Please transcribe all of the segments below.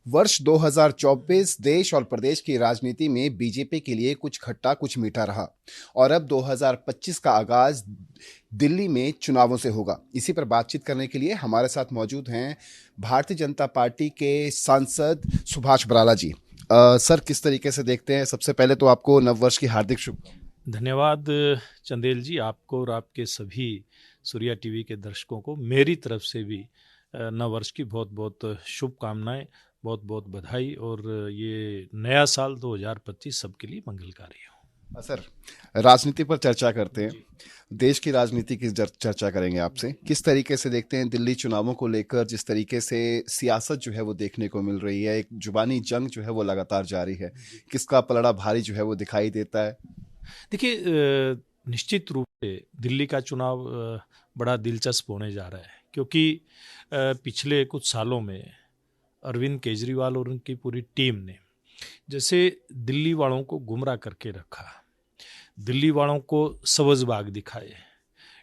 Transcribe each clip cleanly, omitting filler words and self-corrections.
वर्ष 2024 देश और प्रदेश की राजनीति में बीजेपी के लिए कुछ खट्टा कुछ मीठा रहा और अब 2025 का आगाज दिल्ली में चुनावों से होगा। इसी पर बातचीत करने के लिए हमारे साथ मौजूद हैं भारतीय जनता पार्टी के सांसद सुभाष बराला जी। सर, किस तरीके से देखते हैं? सबसे पहले तो आपको नववर्ष की हार्दिक शुभकामनाएं। धन्यवाद चंदेल जी, आपको और आपके सभी सूर्या टीवी के दर्शकों को मेरी तरफ से भी नव वर्ष की बहुत बहुत शुभकामनाएं, बहुत बहुत बधाई और ये नया साल 2025 सबके लिए मंगलकारी हो। सर, राजनीति पर चर्चा करते हैं। देश की राजनीति की चर्चा करेंगे आपसे। किस तरीके से देखते हैं दिल्ली चुनावों को लेकर? जिस तरीके से सियासत जो है वो देखने को मिल रही है, एक जुबानी जंग जो है वो लगातार जारी है, किसका पलड़ा भारी जो है वो दिखाई देता है? देखिए, निश्चित रूप से दिल्ली का चुनाव बड़ा दिलचस्प होने जा रहा है, क्योंकि पिछले कुछ सालों में अरविंद केजरीवाल और उनकी पूरी टीम ने जैसे दिल्ली वालों को गुमराह करके रखा, दिल्ली वालों को सब्ज़बाग दिखाए,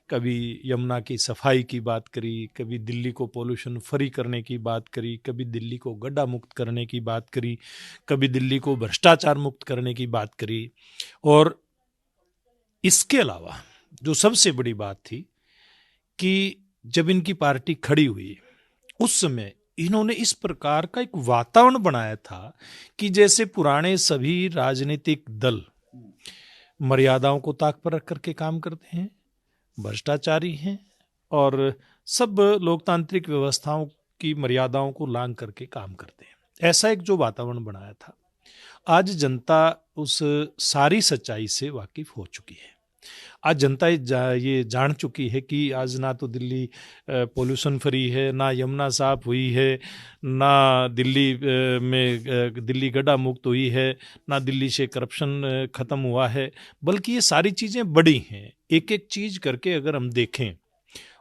कभी यमुना की सफाई की बात करी, कभी दिल्ली को पोल्यूशन फ्री करने की बात करी, कभी दिल्ली को गड्ढा मुक्त करने की बात करी, कभी दिल्ली को भ्रष्टाचार मुक्त करने की बात करी। और इसके अलावा जो सबसे बड़ी बात थी कि जब इनकी पार्टी खड़ी हुई उस समय इन्होंने इस प्रकार का एक वातावरण बनाया था कि जैसे पुराने सभी राजनीतिक दल मर्यादाओं को ताक पर रख करके काम करते हैं, भ्रष्टाचारी हैं और सब लोकतांत्रिक व्यवस्थाओं की मर्यादाओं को लांघ करके काम करते हैं। ऐसा एक जो वातावरण बनाया था, आज जनता उस सारी सच्चाई से वाकिफ हो चुकी है। आज जनता ये जान चुकी है कि आज ना तो दिल्ली पोल्यूशन फ्री है, ना यमुना साफ हुई है, ना दिल्ली गड्ढा मुक्त हुई है, ना दिल्ली से करप्शन खत्म हुआ है, बल्कि ये सारी चीज़ें बड़ी हैं। एक एक चीज़ करके अगर हम देखें,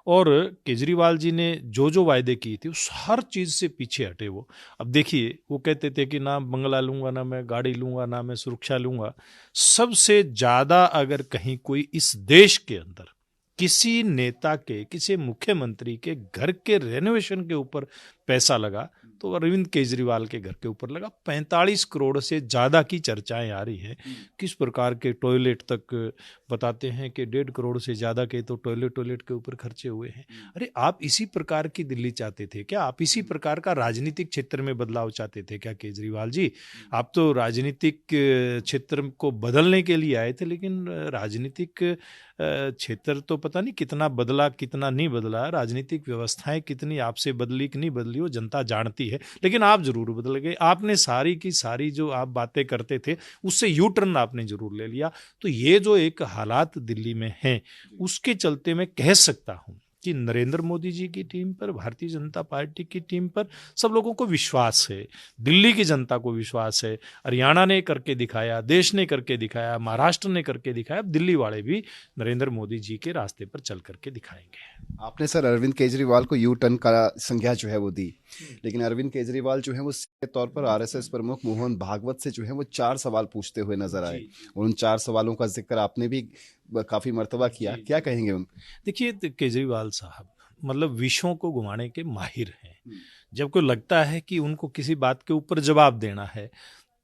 और केजरीवाल जी ने जो जो वायदे किए थे उस हर चीज़ से पीछे हटे वो। अब देखिए, वो कहते थे कि ना बंगला लूँगा, ना मैं गाड़ी लूँगा, ना मैं सुरक्षा लूँगा। सबसे ज़्यादा अगर कहीं कोई इस देश के अंदर किसी नेता के, किसी मुख्यमंत्री के घर के रेनोवेशन के ऊपर पैसा लगा तो अरविंद केजरीवाल के घर के ऊपर लगा। 45 करोड़ से ज़्यादा की चर्चाएं आ रही हैं। किस प्रकार के टॉयलेट तक बताते हैं कि 1.5 करोड़ से ज़्यादा के तो टॉयलेट के ऊपर खर्चे हुए हैं। अरे, आप इसी प्रकार की दिल्ली चाहते थे क्या? आप इसी प्रकार का राजनीतिक क्षेत्र में बदलाव चाहते थे क्या केजरीवाल जी? आप तो राजनीतिक क्षेत्र को बदलने के लिए आए थे, लेकिन राजनीतिक क्षेत्र तो पता नहीं कितना बदला कितना नहीं बदला, राजनीतिक व्यवस्थाएं कितनी आपसे बदली कि नहीं बदली वो जनता जानती है, लेकिन आप जरूर बदल गए। आपने सारी की सारी जो आप बातें करते थे उससे यू टर्न आपने जरूर ले लिया। तो ये जो एक हालात दिल्ली में हैं, उसके चलते मैं कह सकता हूं कि नरेंद्र मोदी जी की टीम पर, भारतीय जनता पार्टी की टीम पर सब लोगों को विश्वास है, दिल्ली की जनता को विश्वास है। हरियाणा ने करके दिखाया, देश ने करके दिखाया, महाराष्ट्र ने करके दिखाया, अब दिल्ली वाले भी नरेंद्र मोदी जी के रास्ते पर चल करके दिखाएंगे। आपने सर अरविंद केजरीवाल को यू टर्न का संज्ञा जो है वो दी, लेकिन अरविंद केजरीवाल जो है वो सीधे तौर पर आरएसएस प्रमुख मोहन भागवत से जो है वो 4 सवाल पूछते हुए नजर आए। उन 4 सवालों का जिक्र आपने भी काफी मर्तबा किया, क्या कहेंगे उन? देखिए, केजरीवाल साहब मतलब विषयों को घुमाने के माहिर हैं। जब कोई लगता है कि उनको किसी बात के ऊपर जवाब देना है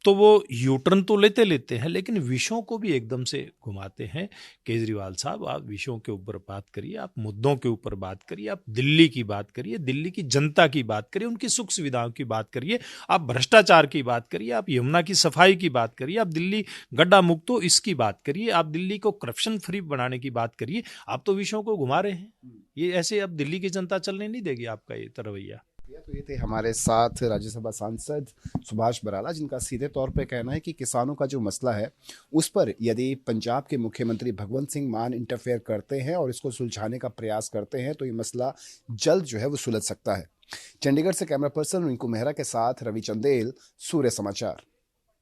तो वो यूटर्न तो लेते हैं, लेकिन विषयों को भी एकदम से घुमाते हैं। केजरीवाल साहब, आप विषयों के ऊपर बात करिए, आप मुद्दों के ऊपर बात करिए, आप दिल्ली की बात करिए, दिल्ली की जनता की बात करिए, उनकी सुख सुविधाओं की बात करिए, आप भ्रष्टाचार की बात करिए, आप यमुना की सफाई की बात करिए, आप दिल्ली गड्ढा मुक्त हो इसकी बात करिए, आप दिल्ली को करप्शन फ्री बनाने की बात करिए। आप तो विषयों को घुमा रहे हैं। ये ऐसे अब दिल्ली की जनता चलने नहीं देगी आपका ये रवैया। तो ये थे हमारे साथ राज्यसभा सांसद सुभाष बराला, जिनका सीधे तौर पे कहना है कि किसानों का जो मसला है उस पर यदि पंजाब के मुख्यमंत्री भगवंत सिंह मान इंटरफेयर करते हैं और इसको सुलझाने का प्रयास करते हैं तो ये मसला जल्द जो है वो सुलझ सकता है। चंडीगढ़ से कैमरा पर्सन रिंकू मेहरा के साथ रवि चंदेल, सूर्य समाचार।